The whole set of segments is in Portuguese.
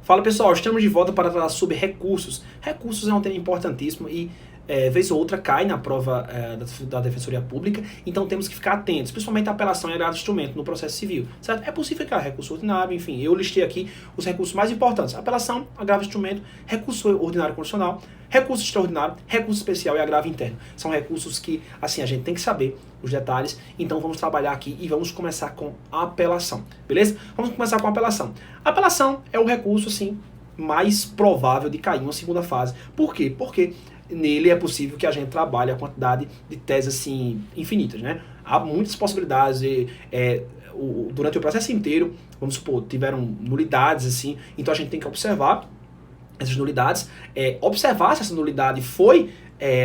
Fala pessoal, estamos de volta para falar sobre recursos. Recursos é um tema importantíssimo e vez ou outra cai na prova da Defensoria Pública, então temos que ficar atentos, principalmente a apelação e agravo de instrumento no processo civil, certo? É possível ficar recurso ordinário, enfim, eu listei aqui os recursos mais importantes: apelação, agravo de instrumento, recurso ordinário constitucional, recurso extraordinário, recurso especial e agravo interno. São recursos que, assim, a gente tem que saber os detalhes, então vamos trabalhar aqui e vamos começar com a apelação, beleza? Vamos começar com a apelação. A apelação é o recurso, assim, mais provável de cair em uma segunda fase. Por quê? Porque nele é possível que a gente trabalhe a quantidade de teses, assim, infinitas, né? Há muitas possibilidades durante o processo inteiro, vamos supor, tiveram nulidades, assim, então a gente tem que observar essas nulidades, observar se essa nulidade foi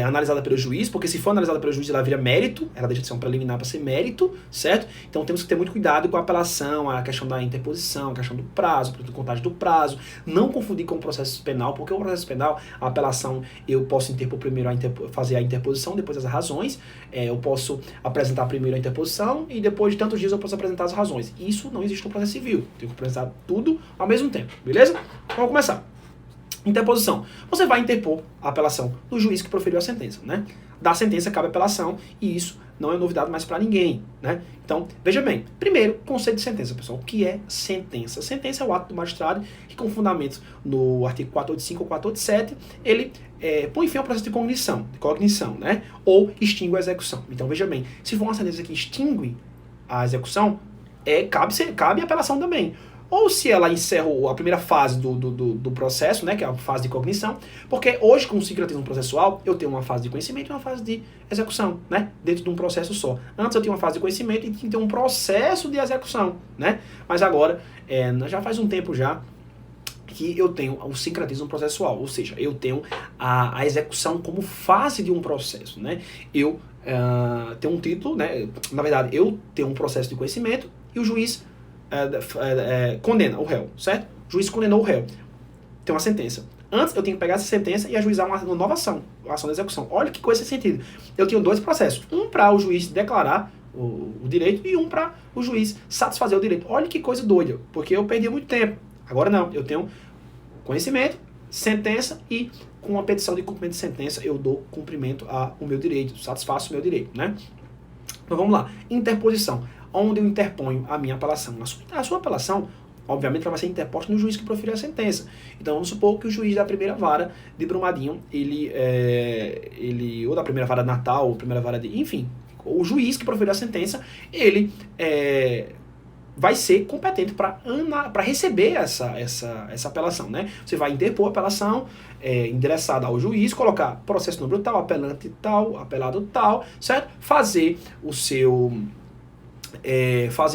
analisada pelo juiz, porque se for analisada pelo juiz ela vira mérito, ela deixa de ser um preliminar para ser mérito, certo? Então temos que ter muito cuidado com a apelação, a questão da interposição, a questão do prazo, do contagem do prazo, não confundir com o processo penal, porque o processo penal, a apelação, eu posso interpor primeiro, fazer a interposição, depois as razões, eu posso apresentar primeiro a interposição e depois de tantos dias eu posso apresentar as razões. Isso não existe no processo civil, tenho que apresentar tudo ao mesmo tempo, beleza? Vamos começar. Interposição. Você vai interpor a apelação do juiz que proferiu a sentença, né? Da sentença cabe apelação e isso não é novidade mais para ninguém, né? Então, veja bem. Primeiro, conceito de sentença, pessoal. O que é sentença? Sentença é o ato do magistrado que, com fundamento no artigo 485 ou 487, ele põe fim ao processo de cognição, né? Ou extingue a execução. Então, veja bem. Se for uma sentença que extingue a execução, cabe apelação também. Ou se ela encerra a primeira fase do processo, né, que é a fase de cognição, porque hoje, com o sincretismo processual, eu tenho uma fase de conhecimento e uma fase de execução, né, dentro de um processo só. Antes eu tinha uma fase de conhecimento e tinha que ter um processo de execução, né, mas agora, já faz um tempo já, que eu tenho o sincretismo processual, ou seja, eu tenho a execução como fase de um processo, né, eu tenho um título, né, na verdade, eu tenho um processo de conhecimento e o juiz condena o réu, certo? O juiz condenou o réu. Tem uma sentença. Antes eu tenho que pegar essa sentença e ajuizar uma nova ação, uma ação de execução. Olha que coisa sem sentido. Eu tenho dois processos. Um para o juiz declarar o direito e um para o juiz satisfazer o direito. Olha que coisa doida, porque eu perdi muito tempo. Agora não, eu tenho conhecimento, sentença e com a petição de cumprimento de sentença eu dou cumprimento ao meu direito, satisfaço o meu direito, né? Então vamos lá. Interposição. Onde eu interponho a minha apelação. A sua apelação, obviamente, ela vai ser interposta no juiz que proferiu a sentença. Então, vamos supor que o juiz da primeira vara de Brumadinho, ou da primeira vara de Natal, ou primeira vara de... Enfim, o juiz que proferiu a sentença, ele vai ser competente para receber essa apelação, né? Você vai interpor a apelação endereçada ao juiz, colocar processo número tal, apelante tal, apelado tal, certo? Fazer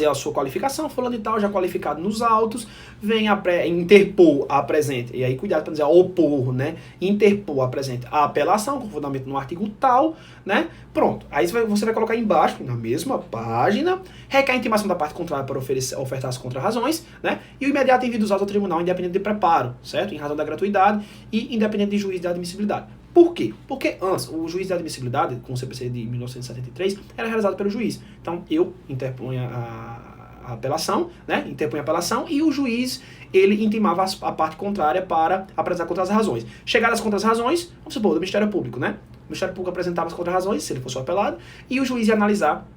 a sua qualificação, fulano e tal, já qualificado nos autos, vem interpor, apresente, e aí cuidado para dizer opor, né? Interpor, apresente a apelação, com fundamento no artigo tal, né? Pronto. Aí você vai colocar embaixo, na mesma página, requer a intimação da parte contrária para ofertar as contrarrazões, né? E o imediato envio dos autos ao tribunal, independente de preparo, certo? Em razão da gratuidade e independente de juiz de admissibilidade. Por quê? Porque antes, o juiz de admissibilidade, com o CPC de 1973, era realizado pelo juiz. Então, eu interpunha a apelação, né? Interpunha a apelação e o juiz, ele intimava a parte contrária para apresentar contra as razões. Chegadas contra as razões, vamos supor, do Ministério Público, né? O Ministério Público apresentava as contra-razões, se ele fosse apelado, e o juiz ia analisar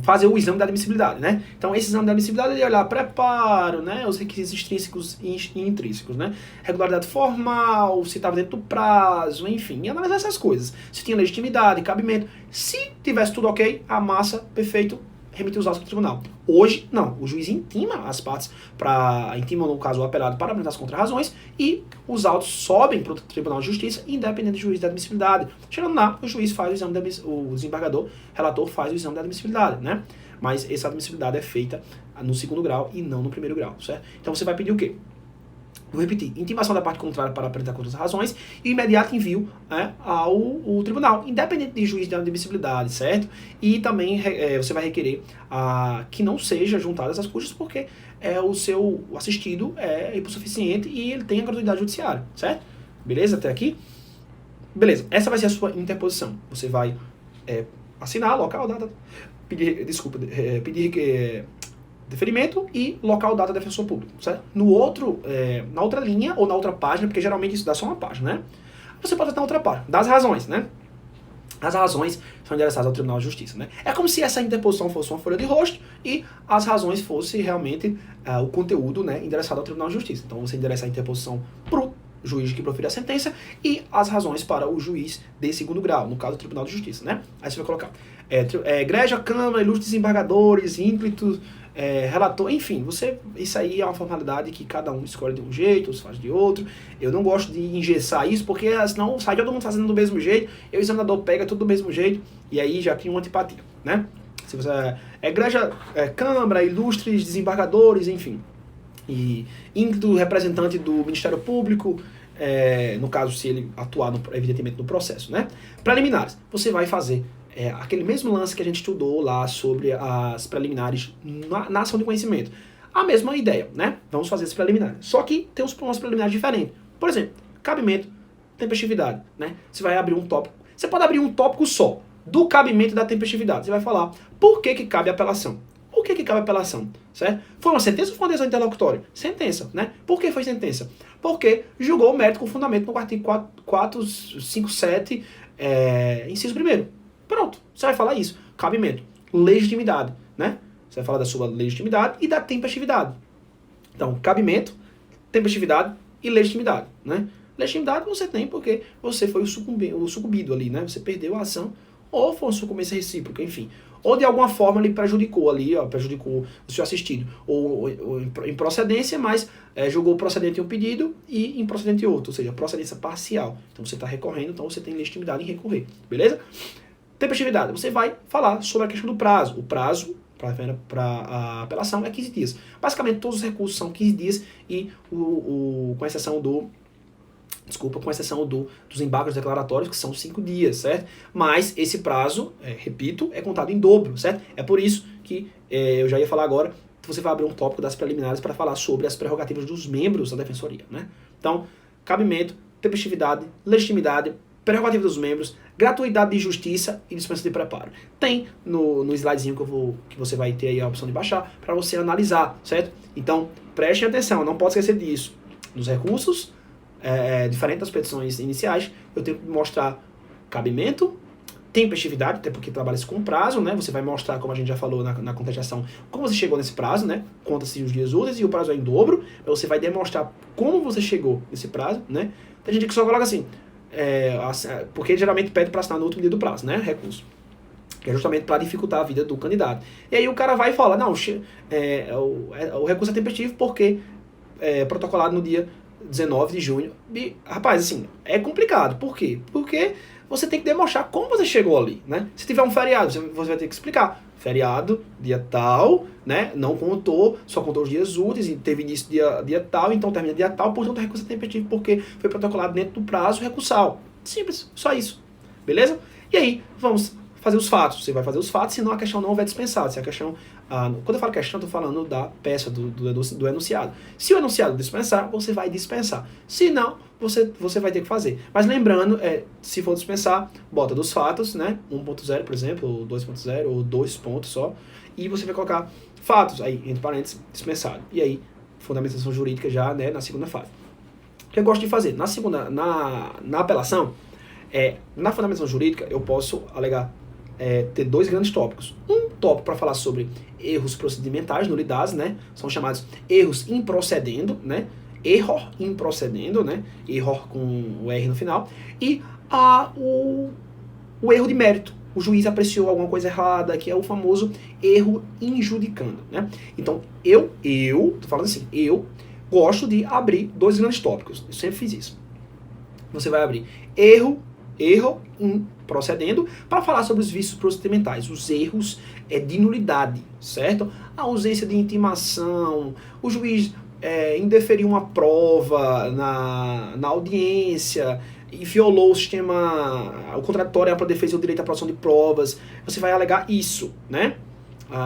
fazer o exame da admissibilidade, né? Então, esse exame da admissibilidade, ele ia olhar preparo, né? Os requisitos extrínsecos e intrínsecos, né? Regularidade formal, se estava dentro do prazo, enfim, e analisar essas coisas. Se tinha legitimidade, cabimento. Se tivesse tudo ok, a massa, perfeito, remitir os autos para o tribunal. Hoje, não. O juiz intima as partes, intima, no caso, o apelado para apresentar as contrarrazões e os autos sobem para o Tribunal de Justiça, independente do juiz da admissibilidade. Chegando lá, o juiz faz o exame, o desembargador, relator faz o exame da admissibilidade, né? Mas essa admissibilidade é feita no segundo grau e não no primeiro grau, certo? Então você vai pedir o quê? Vou repetir, intimação da parte contrária para apresentar contra as razões e imediato envio ao tribunal, independente de juiz de admissibilidade, certo? E também você vai requerer que não seja juntadas as custas, porque o seu assistido é hipossuficiente e ele tem a gratuidade judiciária, certo? Beleza? Até aqui? Beleza, essa vai ser a sua interposição. Você vai assinar, local, data, pedir deferimento e local, data, defensor público, certo? Na outra linha ou na outra página, porque geralmente isso dá só uma página, né? Você pode estar na outra página, das razões, né? As razões são endereçadas ao Tribunal de Justiça, né? É como se essa interposição fosse uma folha de rosto e as razões fossem realmente o conteúdo, né, endereçado ao Tribunal de Justiça. Então você endereça a interposição para o juiz que profere a sentença e as razões para o juiz de segundo grau, no caso do Tribunal de Justiça, né? Aí você vai colocar Igreja, Câmara, ilustres desembargadores, ínclitos, relator, enfim, isso aí é uma formalidade que cada um escolhe de um jeito, outros faz de outro. Eu não gosto de engessar isso, porque senão sai todo mundo fazendo do mesmo jeito, e o examinador pega tudo do mesmo jeito, e aí já cria uma antipatia, né? Se você Igreja, Câmara, ilustres desembargadores, enfim, e ínclito representante do Ministério Público, no caso, se ele atuar, evidentemente, no processo, né? Preliminares, você vai fazer aquele mesmo lance que a gente estudou lá sobre as preliminares na ação de conhecimento. A mesma ideia, né? Vamos fazer as preliminares. Só que tem umas preliminares diferentes. Por exemplo, cabimento, tempestividade, né? Você vai abrir um tópico. Você pode abrir um tópico só, do cabimento e da tempestividade. Você vai falar por que cabe apelação. Por que cabe apelação, certo? Foi uma sentença ou foi uma decisão interlocutória? Sentença, né? Por que foi sentença? Porque julgou o mérito com fundamento no artigo 457, inciso 1º. Pronto, você vai falar isso. Cabimento, legitimidade, né? Você vai falar da sua legitimidade e da tempestividade. Então, cabimento, tempestividade e legitimidade, né? Legitimidade você tem porque você foi o sucumbido ali, né? Você perdeu a ação ou foi uma sucumbência recíproca, enfim. Ou de alguma forma ele prejudicou ali, prejudicou o seu assistido. Ou em procedência, mas julgou procedente em um pedido e improcedente em outro. Ou seja, procedência parcial. Então você está recorrendo, então você tem legitimidade em recorrer. Beleza? Tempestividade. Você vai falar sobre a questão do prazo. O prazo para a apelação é 15 dias. Basicamente, todos os recursos são 15 dias e com exceção dos embargos declaratórios, que são 5 dias, certo? Mas esse prazo, repito, é contado em dobro, certo? É por isso que eu já ia falar agora, você vai abrir um tópico das preliminares para falar sobre as prerrogativas dos membros da Defensoria, né? Então, cabimento, tempestividade, legitimidade, prerrogativa dos membros, gratuidade de justiça e dispensa de preparo. Tem no slidezinho que você vai ter aí a opção de baixar para você analisar, certo? Então, preste atenção, não pode esquecer disso. Nos recursos, diferente das petições iniciais, eu tenho que mostrar cabimento, tempestividade, até porque trabalha-se com prazo, né? Você vai mostrar, como a gente já falou na contestação, como você chegou nesse prazo, né? Conta-se os dias úteis e o prazo é em dobro. Você vai demonstrar como você chegou nesse prazo, né? Tem gente que só coloca assim, porque geralmente pede para assinar no último dia do prazo, né? Recurso. Que é justamente para dificultar a vida do candidato. E aí o cara vai e fala, não, o recurso é tempestivo porque protocolado no dia 19 de junho. E, rapaz, assim, é complicado. Por quê? Porque você tem que demonstrar como você chegou ali, né? Se tiver um feriado, você vai ter que explicar. Feriado, dia tal, né? Não contou, só contou os dias úteis, e teve início dia tal, então termina dia tal, portanto o recurso é tempestivo porque foi protocolado dentro do prazo recursal. Simples, só isso. Beleza? E aí, vamos fazer os fatos. Você vai fazer os fatos, senão a questão não vai dispensar. Se a questão, quando eu falo questão, eu estou falando da peça, do enunciado. Se o enunciado dispensar, você vai dispensar. Se não, você vai ter que fazer. Mas lembrando, se for dispensar, bota dos fatos, né? 1.0, por exemplo, ou 2.0, ou 2 pontos só. E você vai colocar fatos, aí, entre parênteses, dispensado. E aí, fundamentação jurídica já, né, na segunda fase. O que eu gosto de fazer? Na apelação, na fundamentação jurídica, eu posso alegar ter 2 grandes tópicos. Um tópico para falar sobre erros procedimentais, nulidades, né? São chamados erros improcedendo, né? Error improcedendo, né? Error com o R no final. E o erro de mérito. O juiz apreciou alguma coisa errada, que é o famoso erro injudicando, né? Então, tô falando assim, eu gosto de abrir 2 grandes tópicos. Eu sempre fiz isso. Você vai abrir erro improcedendo para falar sobre os vícios procedimentais, os erros de nulidade, certo? A ausência de intimação, o juiz indeferiu uma prova na audiência e violou o contraditório para defesa do direito à produção de provas. Você vai alegar isso, né?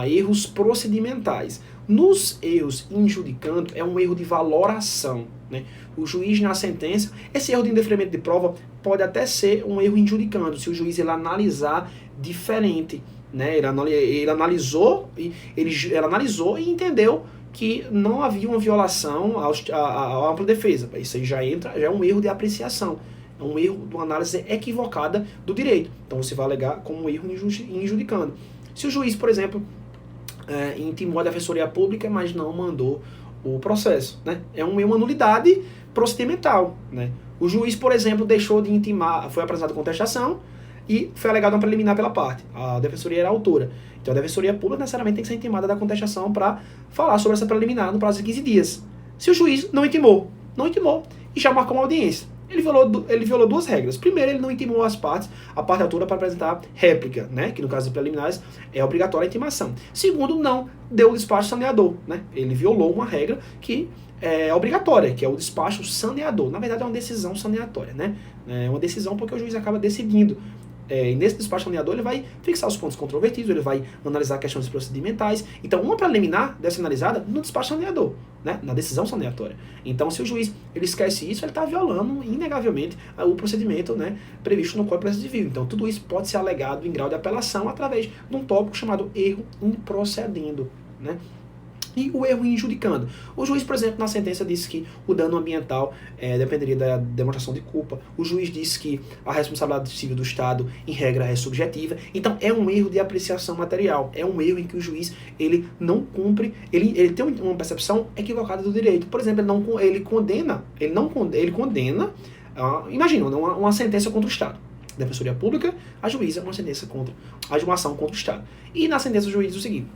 Erros procedimentais. Nos erros injudicando, é um erro de valoração, né? O juiz na sentença, esse erro de indeferimento de prova pode até ser um erro injudicando, se o juiz ele analisar diferente né? Ele analisou e entendeu que não havia uma violação à ampla defesa. Isso aí já é um erro de apreciação, é um erro de uma análise equivocada do direito. Então você vai alegar como um erro injudicando. Se o juiz, por exemplo, intimou a defensoria pública, mas não mandou o processo, né? É uma nulidade procedimental, né? O juiz, por exemplo, deixou de intimar, foi apresentada contestação e foi alegado uma preliminar pela parte. A defensoria era a autora. Então a defensoria pública necessariamente tem que ser intimada da contestação para falar sobre essa preliminar no prazo de 15 dias. Se o juiz não intimou e já marcou uma audiência, ele violou duas regras. Primeiro, ele não intimou as partes, a parte autora, para apresentar réplica, né? Que no caso de preliminares é obrigatória a intimação. Segundo, não deu o despacho saneador, né? Ele violou uma regra que é obrigatória, que é o despacho saneador. Na verdade, é uma decisão saneatória, né? É uma decisão porque o juiz acaba decidindo. E nesse despacho saneador ele vai fixar os pontos controvertidos, ele vai analisar questões procedimentais. Então, uma preliminar deve ser analisada no despacho saneador, né? Na decisão saneatória. Então, se o juiz ele esquece isso, ele está violando, inegavelmente, o procedimento, né, previsto no Código de Processo Civil. Então, tudo isso pode ser alegado em grau de apelação através de um tópico chamado erro improcedendo, né? E o erro injudicando. O juiz, por exemplo, na sentença disse que o dano ambiental dependeria da demonstração de culpa. O juiz disse que a responsabilidade civil do Estado, em regra, é subjetiva. Então, é um erro de apreciação material. É um erro em que o juiz ele não cumpre, ele tem uma percepção equivocada do direito. Por exemplo, ele condena, imagina, uma sentença contra o Estado. Defensoria Pública ajuiza uma ação contra o Estado. E na sentença o juiz diz o seguinte: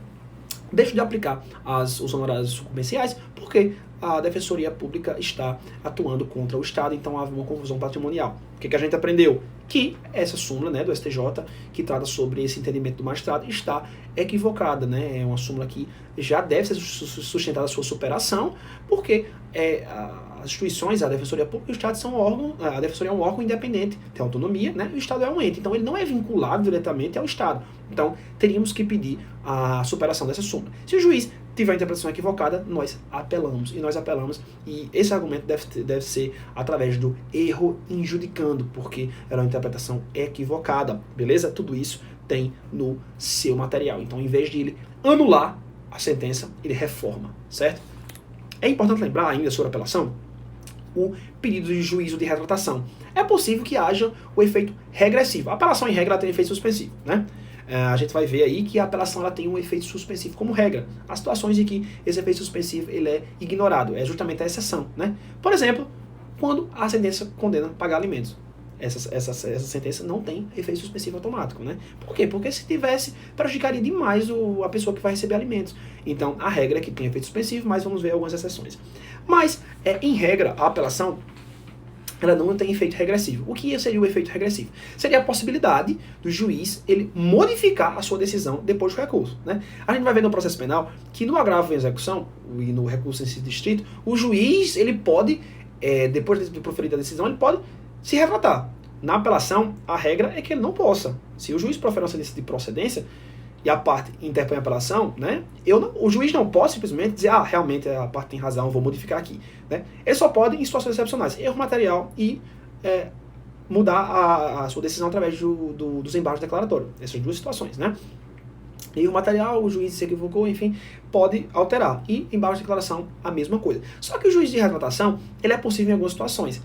deixa de aplicar os honorários sucumbenciais porque a Defensoria Pública está atuando contra o Estado, então há uma confusão patrimonial. O que a gente aprendeu? Que essa súmula, né, do STJ, que trata sobre esse entendimento do magistrado, está equivocada, né? É uma súmula que já deve ser sustentada a sua superação, porque as instituições, a Defensoria Pública e o Estado são órgãos, a Defensoria é um órgão independente, tem autonomia, né? E o Estado é um ente, então ele não é vinculado diretamente ao Estado. Então, teríamos que pedir a superação dessa súmula. Se o juiz tiver a interpretação equivocada, nós apelamos, e esse argumento deve ser através do erro injudicando, porque era uma interpretação equivocada, beleza? Tudo isso tem no seu material. Então, em vez de ele anular a sentença, ele reforma, certo? É importante lembrar ainda sobre a apelação o pedido de juízo de retratação. É possível que haja o efeito regressivo. A apelação, em regra, tem efeito suspensivo, né? A gente vai ver aí que a apelação ela tem um efeito suspensivo como regra. Há situações em que esse efeito suspensivo ele é ignorado, é justamente a exceção, né? Por exemplo, quando a sentença condena a pagar alimentos. Essa sentença não tem efeito suspensivo automático, né? Por quê? Porque se tivesse, prejudicaria demais a pessoa que vai receber alimentos. Então, a regra é que tem efeito suspensivo, mas vamos ver algumas exceções. Mas, em regra, a apelação ela não tem efeito regressivo. O que seria o efeito regressivo? Seria a possibilidade do juiz ele modificar a sua decisão depois do recurso, né? A gente vai ver no processo penal que no agravo em execução e no recurso em si distrito, o juiz ele pode, depois de proferir a decisão, ele pode se retratar. Na apelação, a regra é que ele não possa. Se o juiz profere uma sentença de procedência e a parte interpõe a apelação, né, o juiz não pode simplesmente dizer, realmente a parte tem razão, vou modificar aqui, né? Ele só pode, em situações excepcionais, erro material e mudar a sua decisão através dos embargos declaratórios. Essas duas situações, né? Erro material, o juiz se equivocou, enfim, pode alterar. E embargo de declaração, a mesma coisa. Só que o juiz de retratação, ele é possível em algumas situações.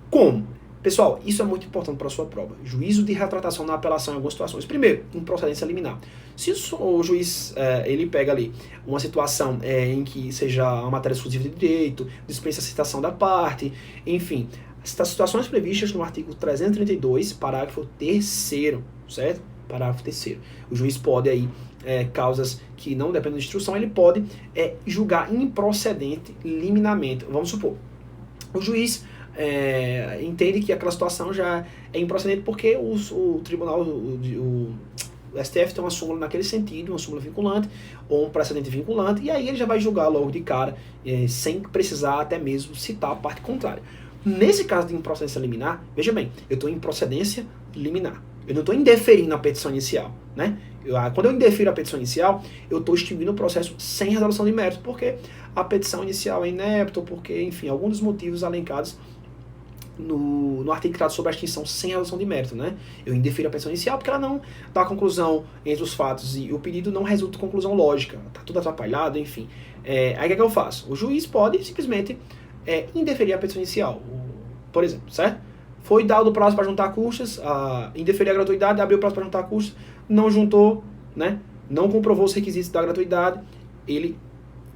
Como? Pessoal, isso é muito importante para a sua prova. Juízo de retratação na apelação em algumas situações. Primeiro, improcedência liminar. Se o juiz ele pega ali uma situação em que seja uma matéria exclusiva de direito, dispensa a citação da parte, enfim, as situações previstas no artigo 332, parágrafo 3º, certo? Parágrafo 3º. O juiz pode aí, causas que não dependem de instrução, ele pode julgar improcedente liminarmente. Vamos supor, o juiz entende que aquela situação já é improcedente porque o tribunal, o STF tem uma súmula naquele sentido, uma súmula vinculante ou um precedente vinculante, e aí ele já vai julgar logo de cara, sem precisar até mesmo citar a parte contrária. Nesse caso de improcedência liminar, veja bem, eu estou em improcedência liminar. Eu não estou indeferindo a petição inicial, né? Quando eu indefiro a petição inicial, eu estou extinguindo o processo sem resolução de mérito, porque a petição inicial é inepta, porque, enfim, alguns dos motivos alencados no artigo que trata sobre a extinção sem resolução de mérito, né? Eu indefiro a petição inicial porque ela não dá conclusão entre os fatos e o pedido não resulta em conclusão lógica, tá tudo atrapalhado, enfim. Aí o que eu faço? O juiz pode simplesmente indeferir a petição inicial, por exemplo, certo? Foi dado o prazo para juntar custas, indeferir a gratuidade, abriu o prazo para juntar custas, não juntou, né? Não comprovou os requisitos da gratuidade, ele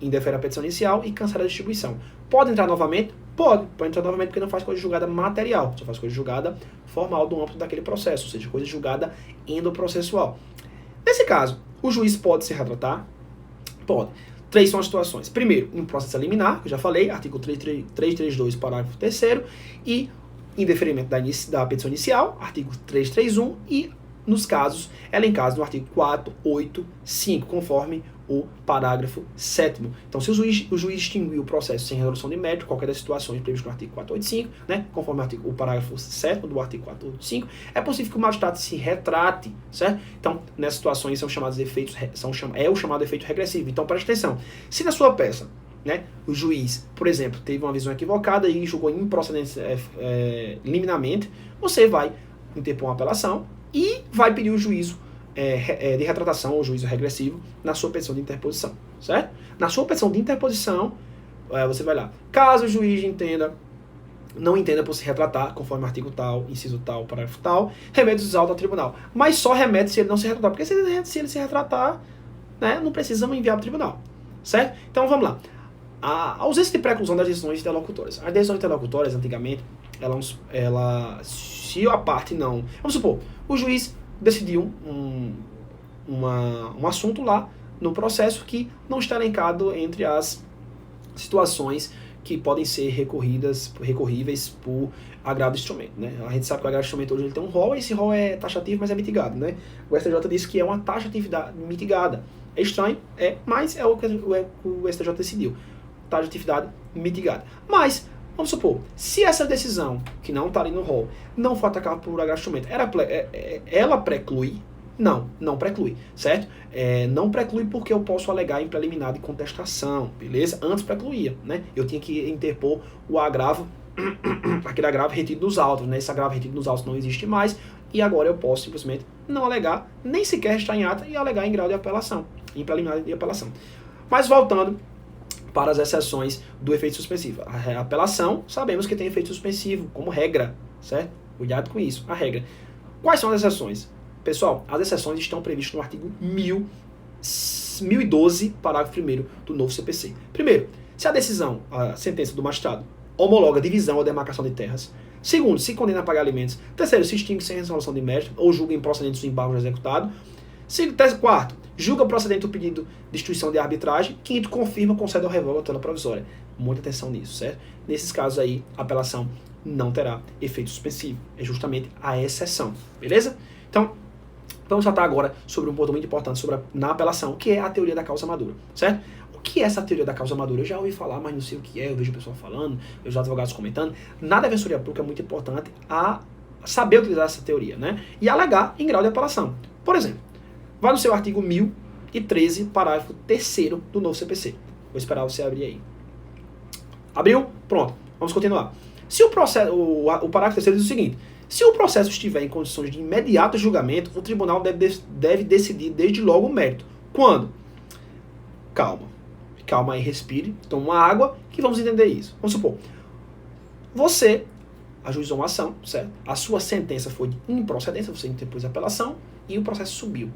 indefere a petição inicial e cancela a distribuição. Pode entrar novamente? Pode entrar novamente porque não faz coisa julgada material, só faz coisa julgada formal do âmbito daquele processo, ou seja, coisa julgada endoprocessual. Nesse caso, o juiz pode se retratar? Pode. 3 são as situações. Primeiro, em processo liminar, que eu já falei, artigo 332, parágrafo 3º, e indeferimento da petição inicial, artigo 331, e nos casos elencados no artigo 485, conforme o parágrafo 7º. Então, se o juiz extinguir o processo sem resolução de mérito, qualquer das situações previstas no artigo 485, né, conforme o parágrafo 7º do artigo 485, é possível que o magistrado se retrate, certo? Então, nessas situações são chamados efeitos, é o chamado efeito regressivo. Então, preste atenção. Se na sua peça, né, o juiz, por exemplo, teve uma visão equivocada e julgou improcedente liminarmente, você vai interpor uma apelação e vai pedir o juízo de retratação ou juízo regressivo na sua petição de interposição, certo? Na sua petição de interposição, você vai lá. Caso o juiz não entenda por se retratar, conforme o artigo tal, inciso tal, parágrafo tal, remete os autos ao tribunal. Mas só remete se ele não se retratar, porque se ele se retratar, né, não precisamos enviar para o tribunal, certo? Então vamos lá. A ausência de preclusão das decisões interlocutórias. As decisões interlocutórias, antigamente, se a parte não... Vamos supor, o juiz decidiu um assunto lá no processo que não está elencado entre as situações que podem ser recorríveis por agravo de instrumento, né? A gente sabe que o agravo de instrumento hoje ele tem um rol, e esse rol é taxativo, mas é mitigado, né? O STJ disse que é uma taxatividade mitigada. É estranho, mas é o que o STJ decidiu. Taxatividade mitigada. Mas, vamos supor, se essa decisão, que não está ali no rol, não for atacada por agravo de instrumento, ela preclui? Não preclui, certo? Não preclui porque eu posso alegar em preliminar de contestação, beleza? Antes precluía, né? Eu tinha que interpor o agravo, aquele agravo retido nos autos, né? Esse agravo retido nos autos não existe mais, e agora eu posso simplesmente não alegar, nem sequer estar em ata, e alegar em grau de apelação, em preliminar de apelação. Mas voltando para as exceções do efeito suspensivo. A apelação, sabemos que tem efeito suspensivo, como regra, certo? Cuidado com isso, a regra. Quais são as exceções? Pessoal, as exceções estão previstas no artigo 1012, parágrafo 1º do novo CPC. Primeiro, se a sentença do magistrado homologa divisão ou demarcação de terras. Segundo, se condena a pagar alimentos. Terceiro, se extingue sem resolução de mérito ou julga improcedentes os embargos executados. Quarto, julga procedente o pedido de instituição de arbitragem. Quinto, confirma, concede ou revoga a tutela provisória. Muita atenção nisso, certo? Nesses casos aí, a apelação não terá efeito suspensivo. É justamente a exceção, beleza? Então, vamos tratar agora sobre um ponto muito importante na apelação, que é a teoria da causa madura, certo? O que é essa teoria da causa madura? Eu já ouvi falar, mas não sei o que é, eu vejo o pessoal falando, eu já advogados comentando. Na defensoria pública é muito importante saber utilizar essa teoria, né? E alegar em grau de apelação. Por exemplo, vai no seu artigo 1013, parágrafo 3º do novo CPC. Vou esperar você abrir aí. Abriu? Pronto. Vamos continuar. Se o parágrafo 3º diz o seguinte: se o processo estiver em condições de imediato julgamento, o tribunal deve decidir desde logo o mérito. Quando? Calma aí, respire, toma uma água, que vamos entender isso. Vamos supor, você ajuizou uma ação, certo? A sua sentença foi de improcedência, você interpôs a apelação e o processo subiu.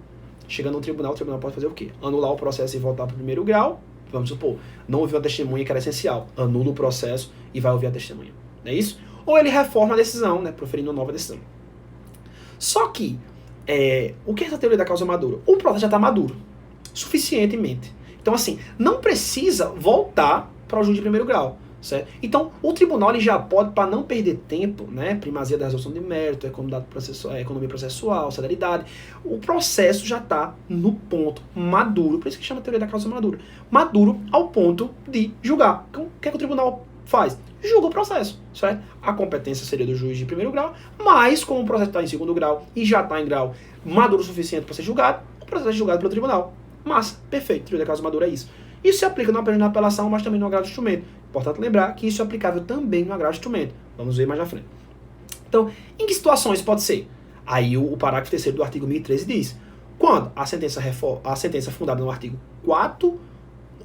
Chegando no tribunal, o tribunal pode fazer o quê? Anular o processo e voltar para o primeiro grau. Vamos supor, não ouviu a testemunha que era essencial. Anula o processo e vai ouvir a testemunha. Não é isso? Ou ele reforma a decisão, né, proferindo uma nova decisão. Só que, o que é essa teoria da causa madura? O processo já está maduro, suficientemente. Então, assim, não precisa voltar para o juiz de primeiro grau, certo? Então, o tribunal ele já pode, para não perder tempo, né, primazia da resolução de mérito, economia processual, celeridade, o processo já está no ponto maduro, por isso que chama teoria da causa madura. Maduro ao ponto de julgar. Então, o que é que o tribunal faz? Julga o processo, certo? A competência seria do juiz de primeiro grau, mas como o processo está em segundo grau e já está em grau maduro o suficiente para ser julgado, o processo é julgado pelo tribunal. Massa, perfeito, teoria da causa madura é isso. Isso se aplica não apenas na apelação, mas também no agravo de instrumento. Importante lembrar que isso é aplicável também no agravo de instrumento. Vamos ver mais na frente. Então, em que situações pode ser? Aí o parágrafo 3º do artigo 1013 diz: quando a sentença fundada no artigo 4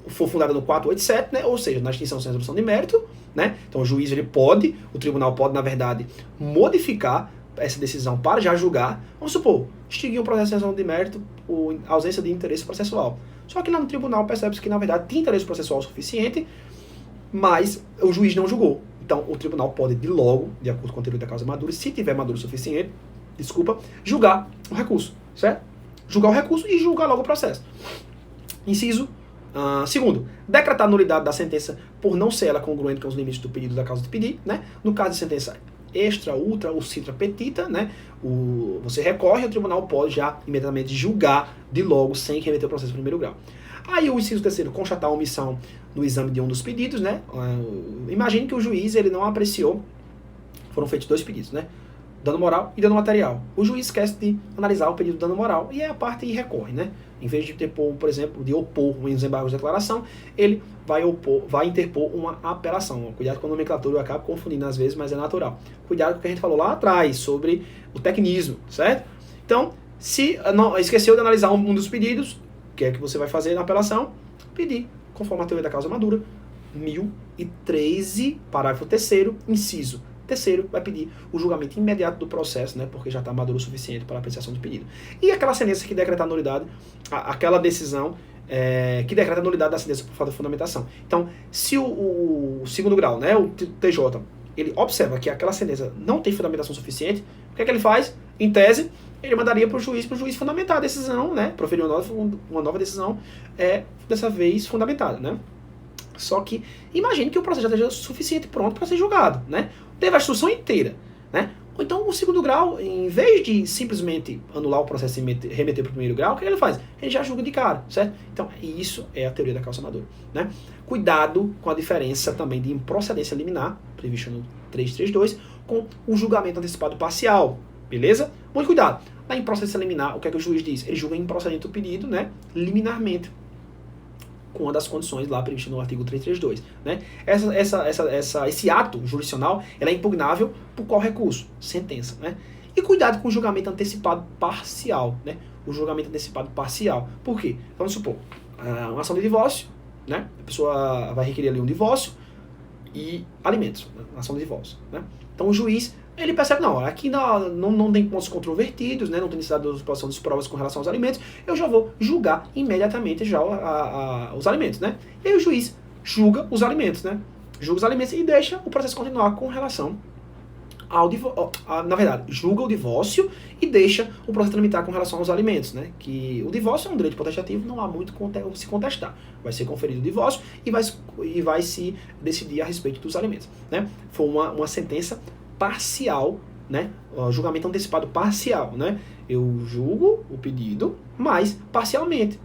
for fundada no 487, né, ou seja, na extinção sem resolução de mérito, né, então o tribunal pode, na verdade, modificar essa decisão para já julgar. Vamos supor, extinguir o processo de resolução de mérito por ausência de interesse processual. Só que lá no tribunal percebe-se que, na verdade, tinha interesse processual suficiente, mas o juiz não julgou. Então, o tribunal pode, de logo, de acordo com o conteúdo da causa madura, se tiver maduro o suficiente, julgar o recurso, certo? Julgar o recurso e julgar logo o processo. Inciso segundo, decretar nulidade da sentença por não ser ela congruente com os limites do pedido da causa de pedir, né? No caso de sentença extra, ultra ou citra petita, né? Você recorre, o tribunal pode já imediatamente julgar de logo sem remeter o processo em primeiro grau. Aí o inciso terceiro, constatar a omissão no exame de um dos pedidos, né? Imagine que o juiz ele não apreciou, foram feitos 2 pedidos, né? Dano moral e dano material. O juiz esquece de analisar o pedido de dano moral e é a parte e recorre, né? Em vez de por exemplo, de opor um desembargo de declaração, ele vai interpor uma apelação. Cuidado com a nomenclatura, eu acabo confundindo às vezes, mas é natural. Cuidado com o que a gente falou lá atrás, sobre o tecnismo, certo? Então, se não esqueceu de analisar um dos pedidos, o que é que você vai fazer na apelação? Pedir, conforme a teoria da causa madura, 1013, parágrafo 3º, inciso terceiro, vai pedir o julgamento imediato do processo, né, porque já está maduro o suficiente para a apreciação do pedido. E aquela sentença que decreta a nulidade, aquela decisão que decreta a nulidade da sentença por falta de fundamentação. Então, se o segundo grau, né, o TJ, ele observa que aquela sentença não tem fundamentação suficiente, o que é que ele faz? Em tese, ele mandaria para o juiz fundamentar a decisão, né, proferir uma nova decisão, dessa vez fundamentada, né. Só que, imagine que o processo já esteja suficiente pronto para ser julgado, né? Teve a instrução inteira, né? Ou então, o segundo grau, em vez de simplesmente anular o processo e remeter para o primeiro grau, o que ele faz? Ele já julga de cara, certo? Então, isso é a teoria da causa madura, né? Cuidado com a diferença também de improcedência liminar, prevista no 332, com o julgamento antecipado parcial, beleza? Muito cuidado. Na improcedência liminar, o que é que o juiz diz? Ele julga improcedente o pedido, né? Liminarmente, com uma das condições lá previstas no artigo 332, né? Esse ato jurisdicional, ela é impugnável por qual recurso? Sentença, né? E cuidado com o julgamento antecipado parcial, né? O julgamento antecipado parcial. Por quê? Vamos supor, uma ação de divórcio, né? A pessoa vai requerer ali um divórcio e alimentos, né? Uma ação de divórcio, né? Então o juiz, ele percebe, não, aqui não tem pontos controvertidos, né, não tem necessidade de exposição de provas com relação aos alimentos, eu já vou julgar imediatamente já os alimentos, né? E aí o juiz julga os alimentos, né? Julga os alimentos e deixa o processo continuar com relação ao divórcio. Na verdade, julga o divórcio e deixa o processo tramitar com relação aos alimentos, né? Que o divórcio é um direito potestativo, não há muito o se contestar. Vai ser conferido o divórcio e vai se decidir a respeito dos alimentos, né? Foi uma sentença parcial, né? Julgamento antecipado parcial, né? Eu julgo o pedido, mas parcialmente.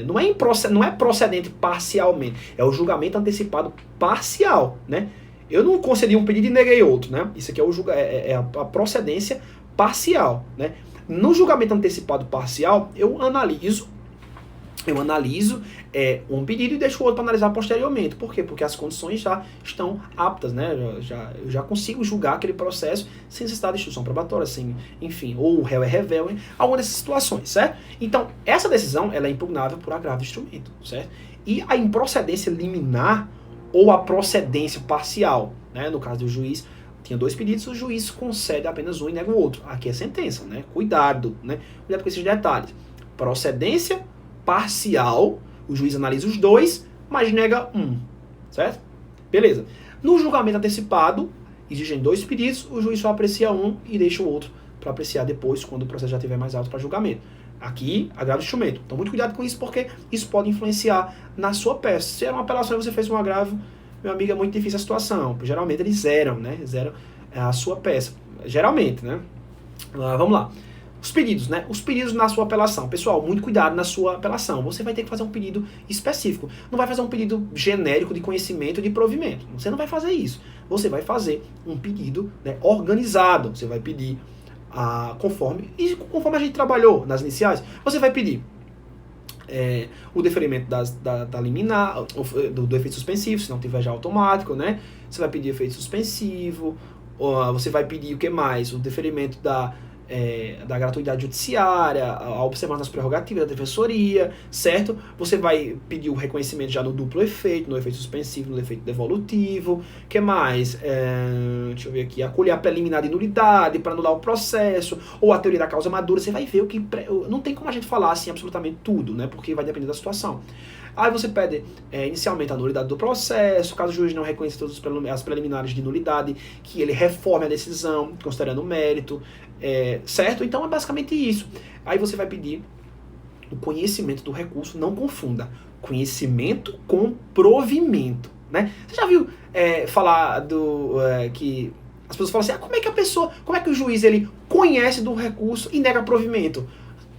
Não é procedente parcialmente, é o julgamento antecipado parcial, né? Eu não concedi um pedido e neguei outro, né? Isso aqui é a procedência parcial, né? No julgamento antecipado parcial, eu analiso um pedido e deixo o outro para analisar posteriormente. Por quê? Porque as condições já estão aptas, né? Eu já consigo julgar aquele processo sem necessidade de instrução probatória, enfim, ou o réu é revel, alguma dessas situações, certo? Então, essa decisão, ela é impugnável por agravo de instrumento, certo? E a improcedência liminar ou a procedência parcial, né? No caso do juiz, tinha 2 pedidos, o juiz concede apenas um e nega o outro. Aqui é sentença, né? Cuidado, né? Cuidado com esses detalhes. Procedência parcial, o juiz analisa os 2, mas nega um, certo? Beleza. No julgamento antecipado, existem 2 pedidos, o juiz só aprecia um e deixa o outro para apreciar depois, quando o processo já estiver mais alto para julgamento. Aqui, agravo de instrumento. Então, muito cuidado com isso, porque isso pode influenciar na sua peça. Se era uma apelação e você fez um agravo, meu amigo, é muito difícil a situação. Geralmente eles zeram, né? Zeram a sua peça. Geralmente, né? Vamos lá. Os pedidos, né? Os pedidos na sua apelação. Pessoal, muito cuidado na sua apelação. Você vai ter que fazer um pedido específico. Não vai fazer um pedido genérico de conhecimento e de provimento. Você não vai fazer isso. Você vai fazer um pedido, né, organizado. Você vai pedir conforme a gente trabalhou nas iniciais, você vai pedir o deferimento da liminar, do efeito suspensivo, se não tiver já automático, né? Você vai pedir efeito suspensivo, Você vai pedir o que mais? O deferimento da gratuidade judiciária, a observação das prerrogativas da defensoria, certo? Você vai pedir o reconhecimento já no duplo efeito, no efeito suspensivo, no efeito devolutivo. O que mais? Deixa eu ver aqui. Acolher a preliminar de nulidade para anular o processo, ou a teoria da causa madura. Você vai ver o que... Não tem como a gente falar assim absolutamente tudo, né? Porque vai depender da situação. Aí você pede inicialmente a nulidade do processo, caso o juiz não reconheça todas as preliminares de nulidade, que ele reforme a decisão, considerando o mérito, certo? Então é basicamente isso. Aí você vai pedir o conhecimento do recurso, não confunda conhecimento com provimento, né? Você já viu falar que as pessoas falam assim, como é que o juiz ele conhece do recurso e nega provimento?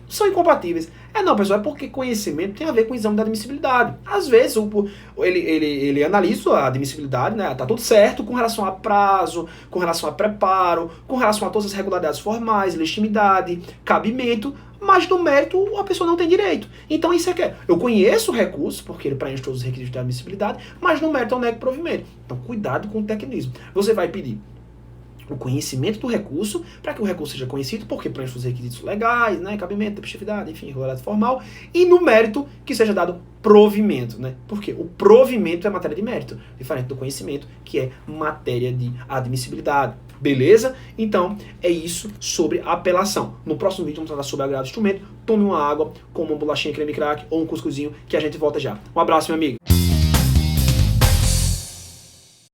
São incompatíveis. Não, pessoal, é porque conhecimento tem a ver com o exame da admissibilidade. Às vezes, ele analisa a admissibilidade, né? Tá tudo certo com relação a prazo, com relação a preparo, com relação a todas as regularidades formais, legitimidade, cabimento, mas no mérito a pessoa não tem direito. Então isso é que eu conheço o recurso, porque ele preenche todos os requisitos da admissibilidade, mas no mérito eu nego provimento. Então cuidado com o tecnismo. Você vai pedir o conhecimento do recurso, para que o recurso seja conhecido, porque preenche os requisitos legais, né, cabimento, tempestividade, enfim, regularidade formal, e no mérito que seja dado provimento, né? Porque o provimento é matéria de mérito, diferente do conhecimento, que é matéria de admissibilidade. Beleza? Então, é isso sobre a apelação. No próximo vídeo vamos falar sobre agravo de instrumento. Tome uma água, coma uma bolachinha creme crack ou um cuscuzinho, que a gente volta já. Um abraço, meu amigo.